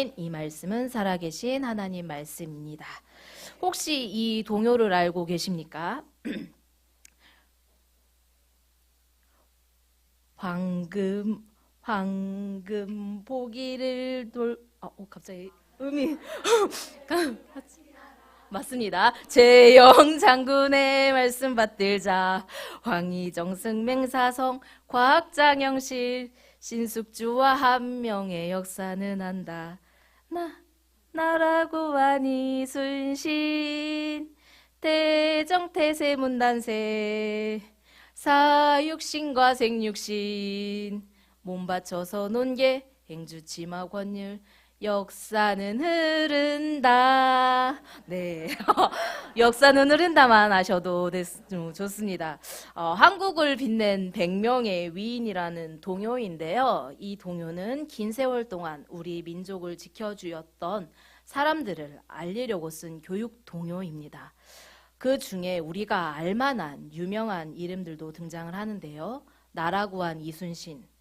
아멘. 이 말씀은 살아계신 하나님 말씀입니다. 혹시 이 동요를 알고 계십니까? 황금 보기를 갑자기 음이 맞습니다. 재영 장군의 말씀 받들자. 황희정승 맹사성 과학장영실 신숙주와 한 명의 역사는 한다. 나라고 하니 순신 대정태세 문단세 사육신과 생육신 몸 바쳐서 논게 행주치마 권율 역사는 흐른다. 네, 역사는 흐른다만 아셔도 좋습니다. 한국을 빛낸 100명의 위인이라는 동요인데요. 이 동요는 긴 세월 동안 우리 민족을 지켜주었던 사람들을 알리려고 쓴 교육 동요입니다. 그 중에 우리가 알만한 유명한 이름들도 등장을 하는데요. 나라구한 이순신,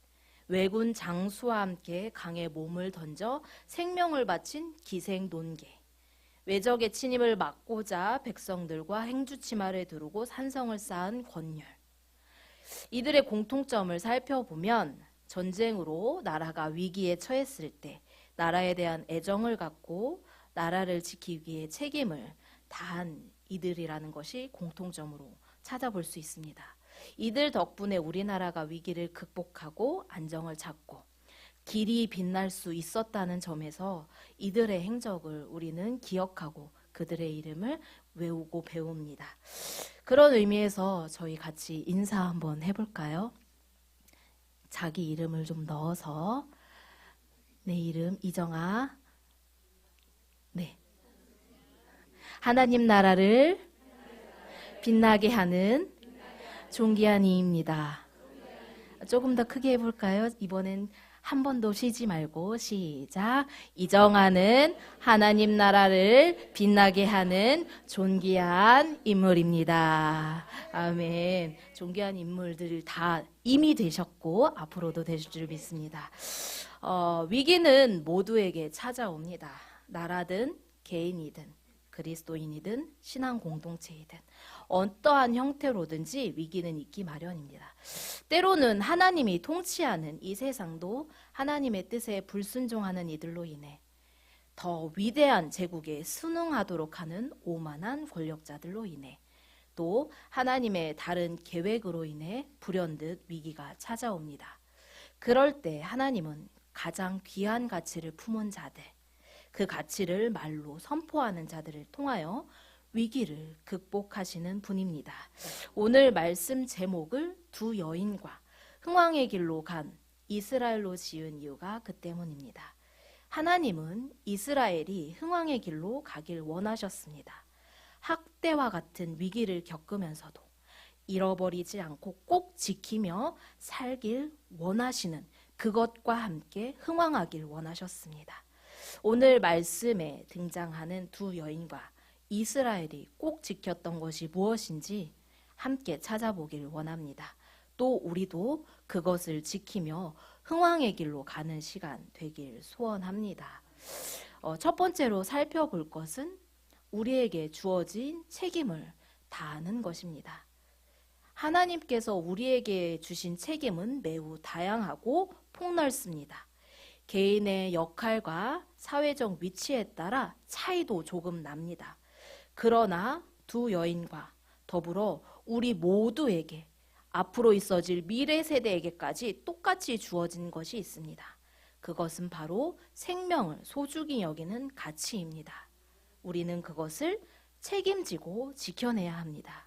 왜군 장수와 함께 강에 몸을 던져 생명을 바친 기생논개, 외적의 침입을 막고자 백성들과 행주치마를 두르고 산성을 쌓은 권율. 이들의 공통점을 살펴보면 전쟁으로 나라가 위기에 처했을 때 나라에 대한 애정을 갖고 나라를 지키기 위해 책임을 다한 이들이라는 것이 공통점으로 찾아볼 수 있습니다. 이들 덕분에 우리나라가 위기를 극복하고 안정을 찾고 길이 빛날 수 있었다는 점에서 이들의 행적을 우리는 기억하고 그들의 이름을 외우고 배웁니다. 그런 의미에서 저희 같이 인사 한번 해볼까요? 자기 이름을 좀 넣어서 내 이름 이정아. 네. 하나님 나라를 빛나게 하는 존귀한 이입니다. 조금 더 크게 해볼까요? 이번엔 한 번도 쉬지 말고 시작. 이정아는 하나님 나라를 빛나게 하는 존귀한 인물입니다. 아멘. 존귀한 인물들 다 이미 되셨고 앞으로도 되실 줄 믿습니다. 위기는 모두에게 찾아옵니다. 나라든 개인이든 그리스도인이든 신앙 공동체이든 어떠한 형태로든지 위기는 있기 마련입니다. 때로는 하나님이 통치하는 이 세상도 하나님의 뜻에 불순종하는 이들로 인해 더 위대한 제국에 순응하도록 하는 오만한 권력자들로 인해 또 하나님의 다른 계획으로 인해 불현듯 위기가 찾아옵니다. 그럴 때 하나님은 가장 귀한 가치를 품은 자들, 그 가치를 말로 선포하는 자들을 통하여 위기를 극복하시는 분입니다. 오늘 말씀 제목을 두 여인과 흥왕의 길로 간 이스라엘로 지은 이유가 그 때문입니다. 하나님은 이스라엘이 흥왕의 길로 가길 원하셨습니다. 학대와 같은 위기를 겪으면서도 잃어버리지 않고 꼭 지키며 살길 원하시는 그것과 함께 흥왕하길 원하셨습니다. 오늘 말씀에 등장하는 두 여인과 이스라엘이 꼭 지켰던 것이 무엇인지 함께 찾아보길 원합니다. 또 우리도 그것을 지키며 흥왕의 길로 가는 시간 되길 소원합니다. 첫 번째로 살펴볼 것은 우리에게 주어진 책임을 다하는 것입니다. 하나님께서 우리에게 주신 책임은 매우 다양하고 폭넓습니다. 개인의 역할과 사회적 위치에 따라 차이도 조금 납니다. 그러나 두 여인과 더불어 우리 모두에게 앞으로 있어질 미래 세대에게까지 똑같이 주어진 것이 있습니다. 그것은 바로 생명을 소중히 여기는 가치입니다. 우리는 그것을 책임지고 지켜내야 합니다.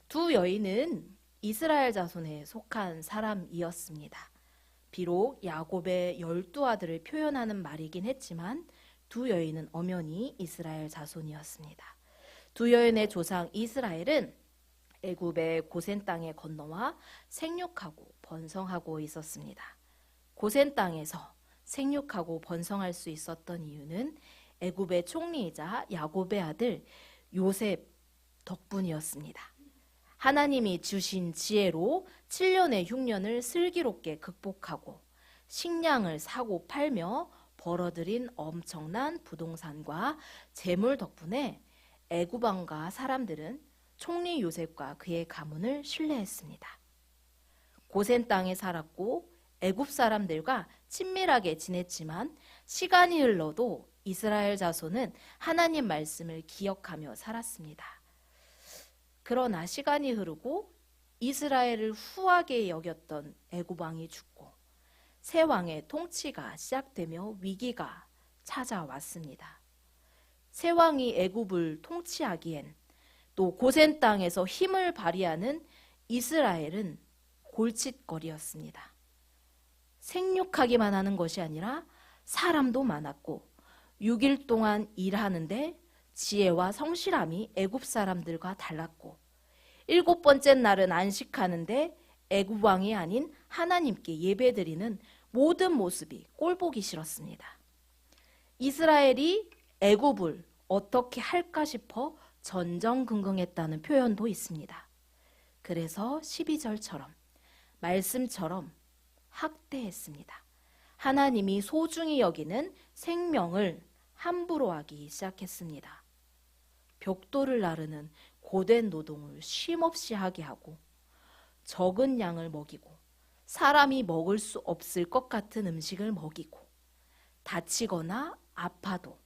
두 여인은 이스라엘 자손에 속한 사람이었습니다. 비록 야곱의 12아들을 표현하는 말이긴 했지만 두 여인은 엄연히 이스라엘 자손이었습니다. 두 여인의 조상 이스라엘은 애굽의 고센 땅에 건너와 생육하고 번성하고 있었습니다. 고센 땅에서 생육하고 번성할 수 있었던 이유는 애굽의 총리이자 야곱의 아들 요셉 덕분이었습니다. 하나님이 주신 지혜로 7년의 흉년을 슬기롭게 극복하고 식량을 사고 팔며 벌어들인 엄청난 부동산과 재물 덕분에 애굽 왕과 사람들은 총리 요셉과 그의 가문을 신뢰했습니다. 고센 땅에 살았고 애굽 사람들과 친밀하게 지냈지만 시간이 흘러도 이스라엘 자손은 하나님 말씀을 기억하며 살았습니다. 그러나 시간이 흐르고 이스라엘을 후하게 여겼던 애굽 왕이 죽고 새 왕의 통치가 시작되며 위기가 찾아왔습니다. 새 왕이 애굽을 통치하기엔 또 고센 땅에서 힘을 발휘하는 이스라엘은 골칫거리였습니다. 생육하기만 하는 것이 아니라 사람도 많았고 6일 동안 일하는데 지혜와 성실함이 애굽 사람들과 달랐고 7번째 날은 안식하는데 애굽 왕이 아닌 하나님께 예배드리는 모든 모습이 꼴보기 싫었습니다. 이스라엘이 애굽을 어떻게 할까 싶어 전전긍긍했다는 표현도 있습니다. 그래서 12절처럼 말씀처럼 학대했습니다. 하나님이 소중히 여기는 생명을 함부로 하기 시작했습니다. 벽돌을 나르는 고된 노동을 쉼없이 하게 하고 적은 양을 먹이고 사람이 먹을 수 없을 것 같은 음식을 먹이고 다치거나 아파도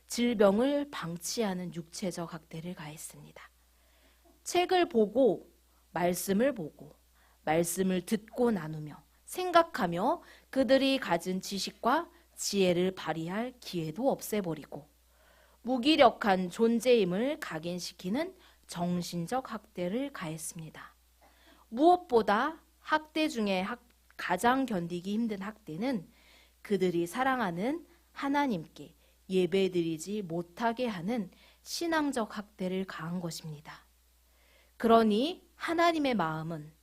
질병을 방치하는 육체적 학대를 가했습니다. 책을 보고 말씀을 듣고 나누며 생각하며 그들이 가진 지식과 지혜를 발휘할 기회도 없애버리고 무기력한 존재임을 각인시키는 정신적 학대를 가했습니다. 무엇보다 학대 중에 가장 견디기 힘든 학대는 그들이 사랑하는 하나님께 예배드리지 못하게 하는 신앙적 학대를 가한 것입니다. 그러니 하나님의 마음은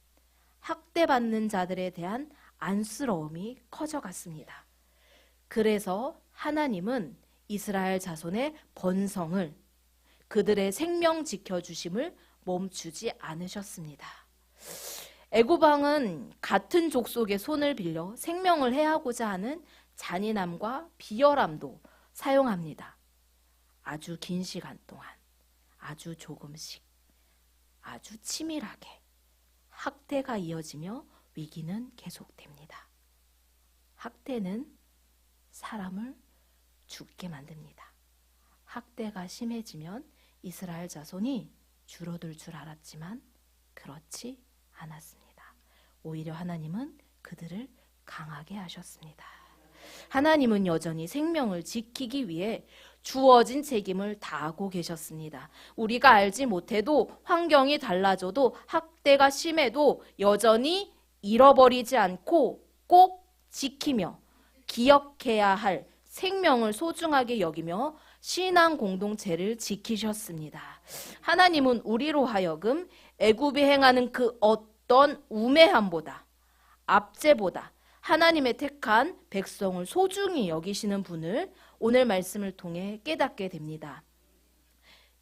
학대받는 자들에 대한 안쓰러움이 커져갔습니다. 그래서 하나님은 이스라엘 자손의 번성을, 그들의 생명 지켜주심을 멈추지 않으셨습니다. 애굽 왕은 같은 족속의 손을 빌려 생명을 해하고자 하는 잔인함과 비열함도 사용합니다. 아주 긴 시간 동안, 아주 조금씩, 아주 치밀하게 학대가 이어지며 위기는 계속됩니다. 학대는 사람을 죽게 만듭니다. 학대가 심해지면 이스라엘 자손이 줄어들 줄 알았지만 그렇지 않았습니다. 오히려 하나님은 그들을 강하게 하셨습니다. 하나님은 여전히 생명을 지키기 위해 주어진 책임을 다하고 계셨습니다. 우리가 알지 못해도 환경이 달라져도 학대가 심해도 여전히 잃어버리지 않고 꼭 지키며 기억해야 할 생명을 소중하게 여기며 신앙 공동체를 지키셨습니다. 하나님은 우리로 하여금 애굽이 행하는 그 어떤 우매함보다 압제보다 하나님의 택한 백성을 소중히 여기시는 분을 오늘 말씀을 통해 깨닫게 됩니다.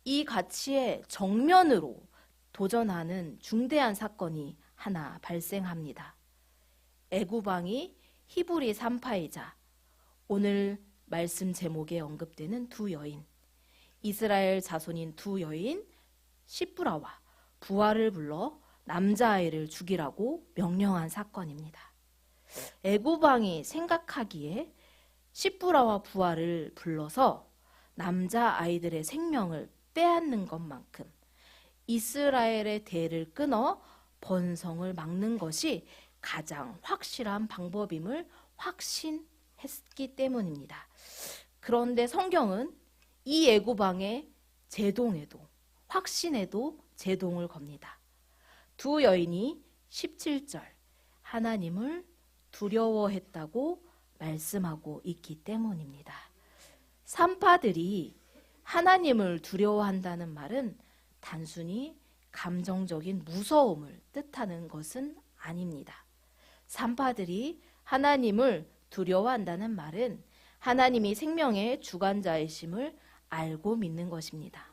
이 가치에 정면으로 도전하는 중대한 사건이 하나 발생합니다. 애굽 왕이 히브리 산파이자 오늘 말씀 제목에 언급되는 두 여인, 이스라엘 자손인 두 여인 시브라와 부하를 불러 남자아이를 죽이라고 명령한 사건입니다. 애굽 왕이 생각하기에 시브라와 부하를 불러서 남자아이들의 생명을 빼앗는 것만큼 이스라엘의 대를 끊어 번성을 막는 것이 가장 확실한 방법임을 확신했기 때문입니다. 그런데 성경은 이 애굽 왕의 제동에도 확신에도 제동을 겁니다. 두 여인이 17절 하나님을 두려워했다고 말씀하고 있기 때문입니다. 산파들이 하나님을 두려워한다는 말은 단순히 감정적인 무서움을 뜻하는 것은 아닙니다. 산파들이 하나님을 두려워한다는 말은 하나님이 생명의 주관자이심을 알고 믿는 것입니다.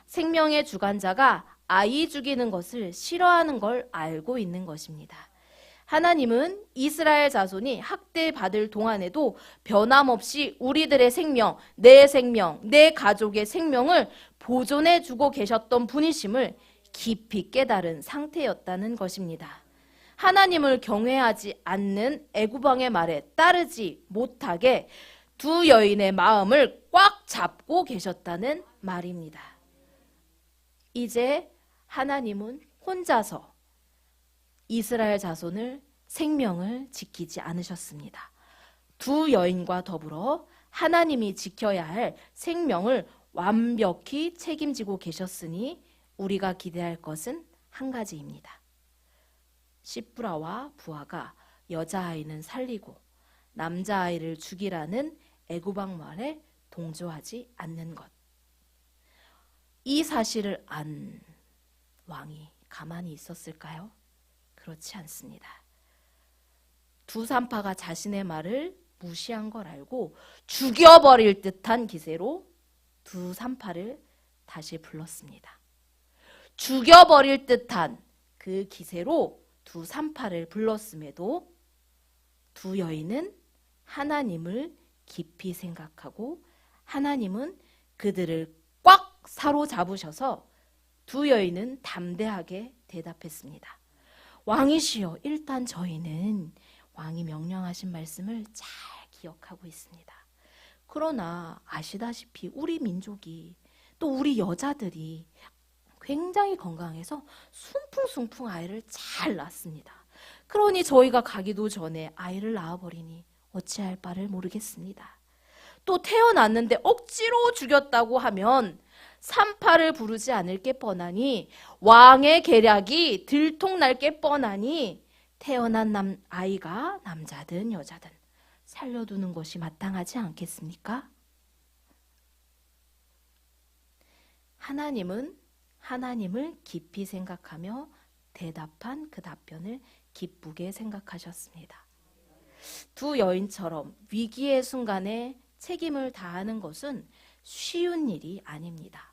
생명의 주관자가 아이 죽이는 것을 싫어하는 걸 알고 있는 것입니다. 하나님은 이스라엘 자손이 학대받을 동안에도 변함없이 우리들의 생명, 내 생명, 내 가족의 생명을 보존해 주고 계셨던 분이심을 깊이 깨달은 상태였다는 것입니다. 하나님을 경외하지 않는 애구방의 말에 따르지 못하게 두 여인의 마음을 꽉 잡고 계셨다는 말입니다. 이제 하나님은 혼자서 이스라엘 자손을 생명을 지키지 않으셨습니다. 두 여인과 더불어 하나님이 지켜야 할 생명을 완벽히 책임지고 계셨으니 우리가 기대할 것은 한 가지입니다. 시브라와 부하가 여자아이는 살리고 남자아이를 죽이라는 애구방 말에 동조하지 않는 것. 이 사실을 안 왕이 가만히 있었을까요? 그렇지 않습니다. 두 산파가 자신의 말을 무시한 걸 알고 죽여버릴 듯한 기세로 두 산파를 다시 불렀습니다. 죽여버릴 듯한 그 기세로 두 산파를 불렀음에도 두 여인은 하나님을 깊이 생각하고 하나님은 그들을 꽉 사로잡으셔서 두 여인은 담대하게 대답했습니다. 왕이시여, 일단 저희는 왕이 명령하신 말씀을 잘 기억하고 있습니다. 그러나 아시다시피 우리 민족이 또 우리 여자들이 굉장히 건강해서 숭풍숭풍 아이를 잘 낳습니다. 그러니 저희가 가기도 전에 아이를 낳아버리니 어찌할 바를 모르겠습니다. 또 태어났는데 억지로 죽였다고 하면 산파를 부르지 않을 게 뻔하니 왕의 계략이 들통날 게 뻔하니 태어난 아이가 남자든 여자든 살려두는 것이 마땅하지 않겠습니까? 하나님은 하나님을 깊이 생각하며 대답한 그 답변을 기쁘게 생각하셨습니다. 두 여인처럼 위기의 순간에 책임을 다하는 것은 쉬운 일이 아닙니다.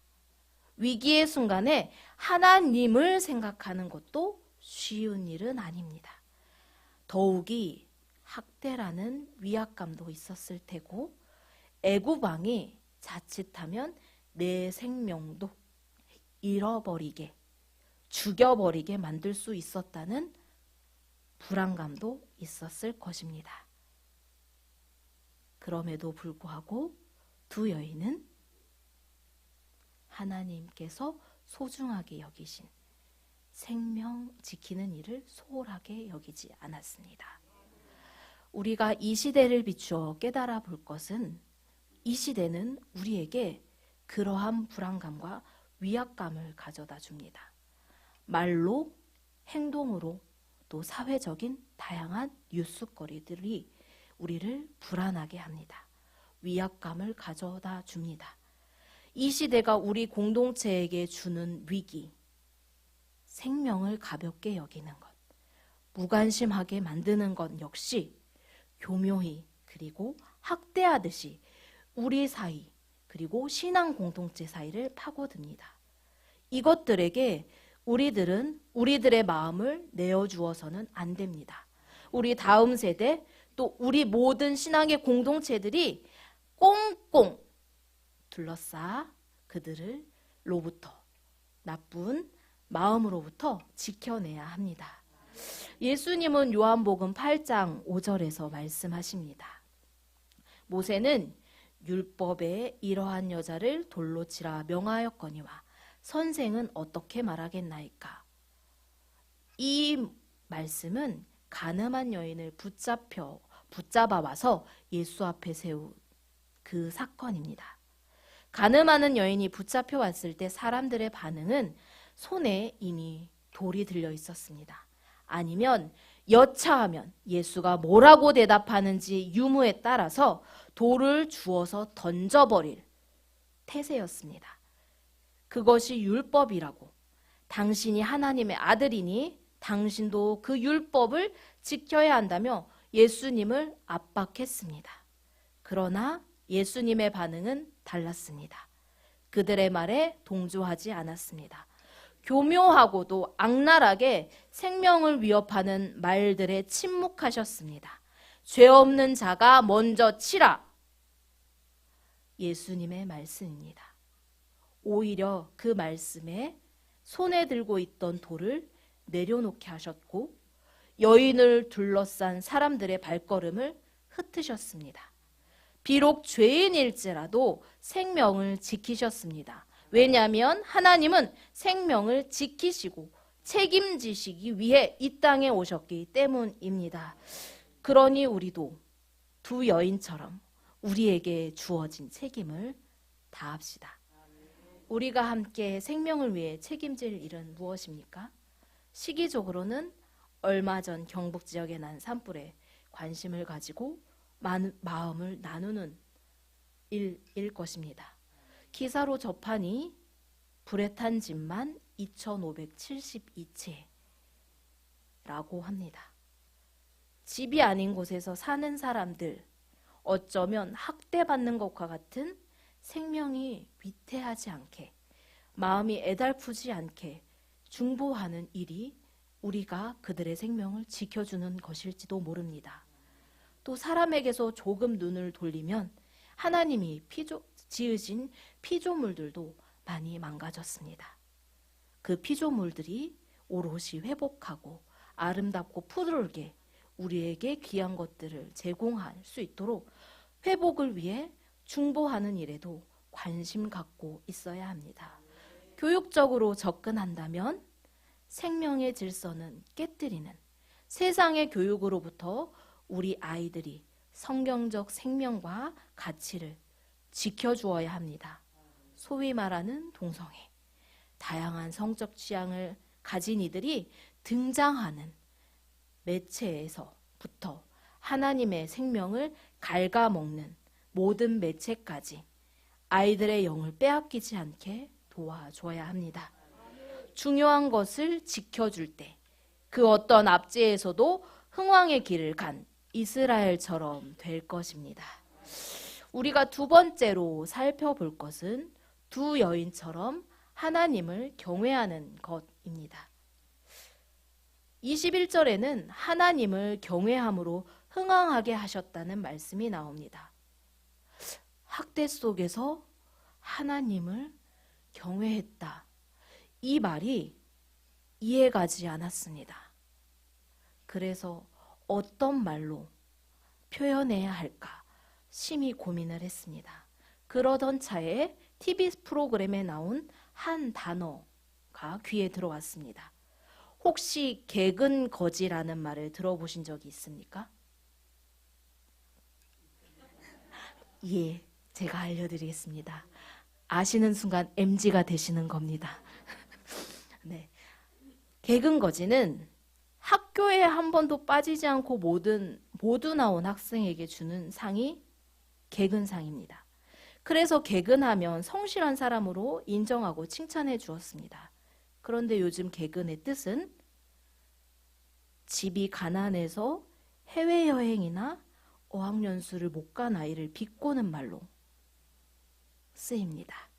위기의 순간에 하나님을 생각하는 것도 쉬운 일은 아닙니다. 더욱이 학대라는 위압감도 있었을 테고 애구방이 자칫하면 내 생명도 잃어버리게, 죽여버리게 만들 수 있었다는 불안감도 있었을 것입니다. 그럼에도 불구하고 두 여인은 하나님께서 소중하게 여기신 생명 지키는 일을 소홀하게 여기지 않았습니다. 우리가 이 시대를 비추어 깨달아 볼 것은 이 시대는 우리에게 그러한 불안감과 위압감을 가져다 줍니다. 말로, 행동으로, 또 사회적인 다양한 뉴스거리들이 우리를 불안하게 합니다. 위압감을 가져다 줍니다. 이 시대가 우리 공동체에게 주는 위기, 생명을 가볍게 여기는 것, 무관심하게 만드는 것 역시 교묘히 그리고 학대하듯이 우리 사이 그리고 신앙 공동체 사이를 파고듭니다. 이것들에게 우리들은 우리들의 마음을 내어주어서는 안 됩니다. 우리 다음 세대 또 우리 모든 신앙의 공동체들이 꽁꽁 둘러싸 그들로부터 나쁜 마음으로부터 지켜내야 합니다. 예수님은 요한복음 8장 5절에서 말씀하십니다. 모세는 율법에 이러한 여자를 돌로 치라 명하였거니와 선생은 어떻게 말하겠나이까? 이 말씀은 간음한 여인을 붙잡아 와서 예수 앞에 세운 그 사건입니다. 간음하는 여인이 붙잡혀 왔을 때 사람들의 반응은 손에 이미 돌이 들려 있었습니다. 아니면 여차하면 예수가 뭐라고 대답하는지 유무에 따라서 돌을 주워서 던져버릴 태세였습니다. 그것이 율법이라고, 당신이 하나님의 아들이니 당신도 그 율법을 지켜야 한다며 예수님을 압박했습니다. 그러나 예수님의 반응은 달랐습니다. 그들의 말에 동조하지 않았습니다. 교묘하고도 악랄하게 생명을 위협하는 말들에 침묵하셨습니다. 죄 없는 자가 먼저 치라. 예수님의 말씀입니다. 오히려 그 말씀에 손에 들고 있던 돌을 내려놓게 하셨고 여인을 둘러싼 사람들의 발걸음을 흩으셨습니다. 비록 죄인일지라도 생명을 지키셨습니다. 왜냐하면 하나님은 생명을 지키시고 책임지시기 위해 이 땅에 오셨기 때문입니다. 그러니 우리도 두 여인처럼 우리에게 주어진 책임을 다합시다. 우리가 함께 생명을 위해 책임질 일은 무엇입니까? 시기적으로는 얼마 전 경북 지역에 난 산불에 관심을 가지고 마음을 나누는 일일 것입니다. 기사로 접하니 불에 탄 집만 2,572채라고 합니다. 집이 아닌 곳에서 사는 사람들, 어쩌면 학대받는 것과 같은 생명이 위태하지 않게, 마음이 애달프지 않게 중보하는 일이 우리가 그들의 생명을 지켜주는 것일지도 모릅니다. 또 사람에게서 조금 눈을 돌리면 하나님이 지으신 피조물들도 많이 망가졌습니다. 그 피조물들이 오롯이 회복하고 아름답고 푸르게 우리에게 귀한 것들을 제공할 수 있도록 회복을 위해 중보하는 일에도 관심 갖고 있어야 합니다. 교육적으로 접근한다면 생명의 질서는 깨뜨리는 세상의 교육으로부터 우리 아이들이 성경적 생명과 가치를 지켜주어야 합니다. 소위 말하는 동성애, 다양한 성적 취향을 가진 이들이 등장하는 매체에서부터 하나님의 생명을 갉아먹는 모든 매체까지 아이들의 영을 빼앗기지 않게 도와줘야 합니다. 중요한 것을 지켜줄 때 그 어떤 압제에서도 흥왕의 길을 간 이스라엘처럼 될 것입니다. 우리가 두 번째로 살펴볼 것은 두 여인처럼 하나님을 경외하는 것입니다. 21절에는 하나님을 경외함으로 흥왕하게 하셨다는 말씀이 나옵니다. 학대 속에서 하나님을 경외했다. 이 말이 이해가지 않았습니다. 그래서 어떤 말로 표현해야 할까 심히 고민을 했습니다. 그러던 차에 TV 프로그램에 나온 한 단어가 귀에 들어왔습니다. 혹시 개근거지라는 말을 들어보신 적이 있습니까? 예, 제가 알려드리겠습니다. 아시는 순간 MZ가 되시는 겁니다. 네, 개근거지는 학교에 한 번도 빠지지 않고 모두 나온 학생에게 주는 상이 개근상입니다. 그래서 개근하면 성실한 사람으로 인정하고 칭찬해 주었습니다. 그런데 요즘 개근의 뜻은 집이 가난해서 해외여행이나 어학연수를 못 간 아이를 비꼬는 말로 쓰입니다.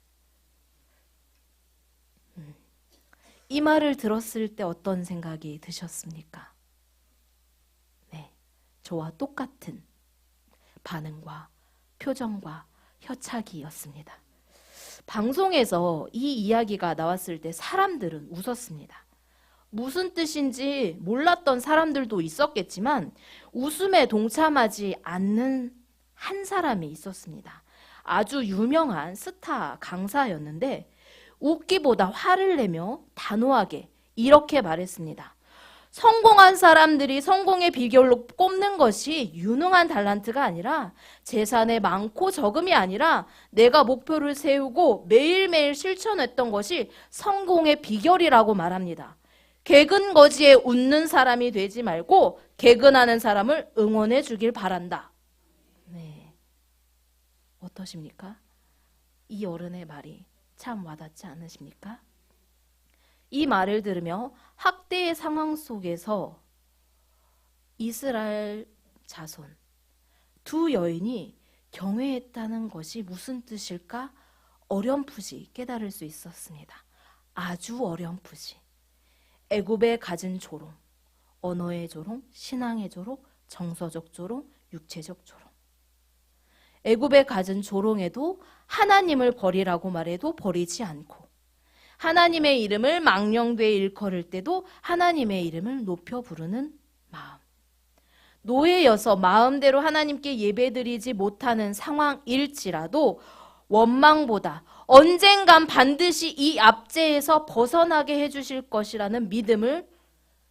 이 말을 들었을 때 어떤 생각이 드셨습니까? 네, 저와 똑같은 반응과 표정과 혀차기였습니다. 방송에서 이 이야기가 나왔을 때 사람들은 웃었습니다. 무슨 뜻인지 몰랐던 사람들도 있었겠지만 웃음에 동참하지 않는 한 사람이 있었습니다. 아주 유명한 스타 강사였는데 웃기보다 화를 내며 단호하게 이렇게 말했습니다. 성공한 사람들이 성공의 비결로 꼽는 것이 유능한 달란트가 아니라 재산의 많고 적음이 아니라 내가 목표를 세우고 매일매일 실천했던 것이 성공의 비결이라고 말합니다. 개근거지에 웃는 사람이 되지 말고 개근하는 사람을 응원해 주길 바란다. 네, 어떠십니까? 이 어른의 말이 참 와닿지 않으십니까? 이 말을 들으며 학대의 상황 속에서 이스라엘 자손 두 여인이 경외했다는 것이 무슨 뜻일까 어렴풋이 깨달을 수 있었습니다. 아주 어렴풋이 애굽에 가진 조롱, 언어의 조롱, 신앙의 조롱, 정서적 조롱, 육체적 조롱. 애굽에 가진 조롱에도 하나님을 버리라고 말해도 버리지 않고, 하나님의 이름을 망령되이 일컬을 때도 하나님의 이름을 높여 부르는 마음. 노예여서 마음대로 하나님께 예배드리지 못하는 상황일지라도 원망보다 언젠간 반드시 이 압제에서 벗어나게 해주실 것이라는 믿음을,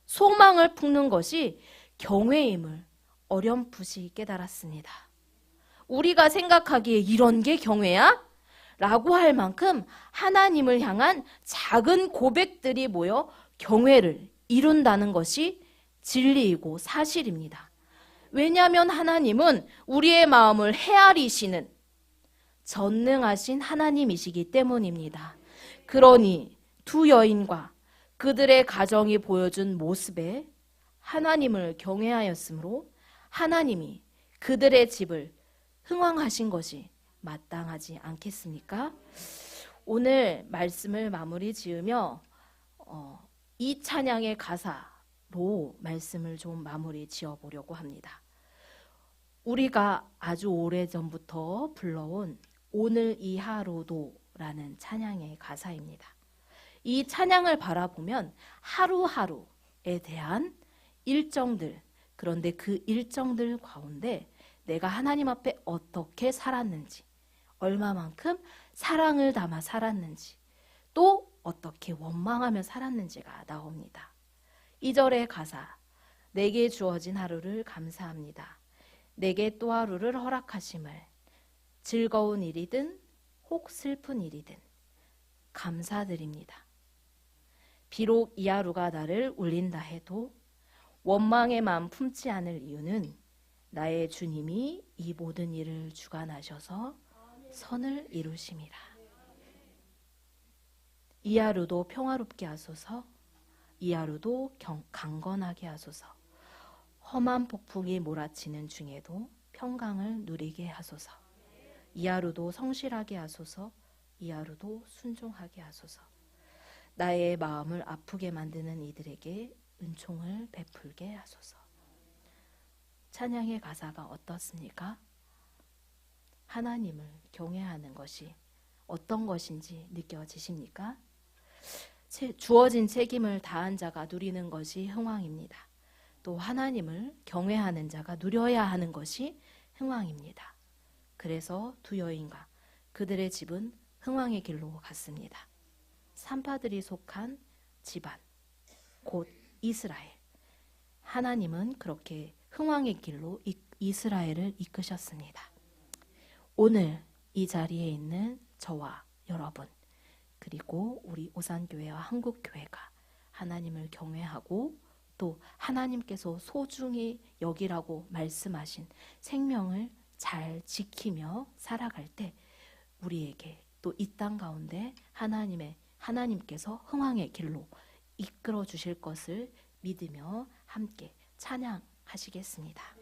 소망을 품는 것이 경외임을 어렴풋이 깨달았습니다. 우리가 생각하기에 이런 게 경외야? 라고 할 만큼 하나님을 향한 작은 고백들이 모여 경외를 이룬다는 것이 진리이고 사실입니다. 왜냐하면 하나님은 우리의 마음을 헤아리시는 전능하신 하나님이시기 때문입니다. 그러니 두 여인과 그들의 가정이 보여준 모습에 하나님을 경외하였으므로 하나님이 그들의 집을 흥왕하신 것이 마땅하지 않겠습니까? 오늘 말씀을 마무리 지으며 이 찬양의 가사로 말씀을 좀 마무리 지어보려고 합니다. 우리가 아주 오래전부터 불러온 오늘 이 하루도 라는 찬양의 가사입니다. 이 찬양을 바라보면 하루하루에 대한 일정들, 그런데 그 일정들 가운데 내가 하나님 앞에 어떻게 살았는지, 얼마만큼 사랑을 담아 살았는지, 또 어떻게 원망하며 살았는지가 나옵니다. 2절의 가사, 내게 주어진 하루를 감사합니다. 내게 또 하루를 허락하심을, 즐거운 일이든 혹 슬픈 일이든 감사드립니다. 비록 이 하루가 나를 울린다 해도 원망의 마음 품지 않을 이유는 나의 주님이 이 모든 일을 주관하셔서 선을 이루심이라. 이 하루도 평화롭게 하소서, 이 하루도 강건하게 하소서, 험한 폭풍이 몰아치는 중에도 평강을 누리게 하소서, 이 하루도 성실하게 하소서, 이 하루도 순종하게 하소서, 나의 마음을 아프게 만드는 이들에게 은총을 베풀게 하소서. 찬양의 가사가 어떻습니까? 하나님을 경외하는 것이 어떤 것인지 느껴지십니까? 주어진 책임을 다한 자가 누리는 것이 흥왕입니다. 또 하나님을 경외하는 자가 누려야 하는 것이 흥왕입니다. 그래서 두 여인과 그들의 집은 흥왕의 길로 갔습니다. 산파들이 속한 집안, 곧 이스라엘. 하나님은 그렇게 흥왕의 길로 이스라엘을 이끄셨습니다. 오늘 이 자리에 있는 저와 여러분, 그리고 우리 오산교회와 한국교회가 하나님을 경외하고 또 하나님께서 소중히 여기라고 말씀하신 생명을 잘 지키며 살아갈 때 우리에게 또 이 땅 가운데 하나님께서 흥왕의 길로 이끌어 주실 것을 믿으며 함께 찬양하시겠습니다.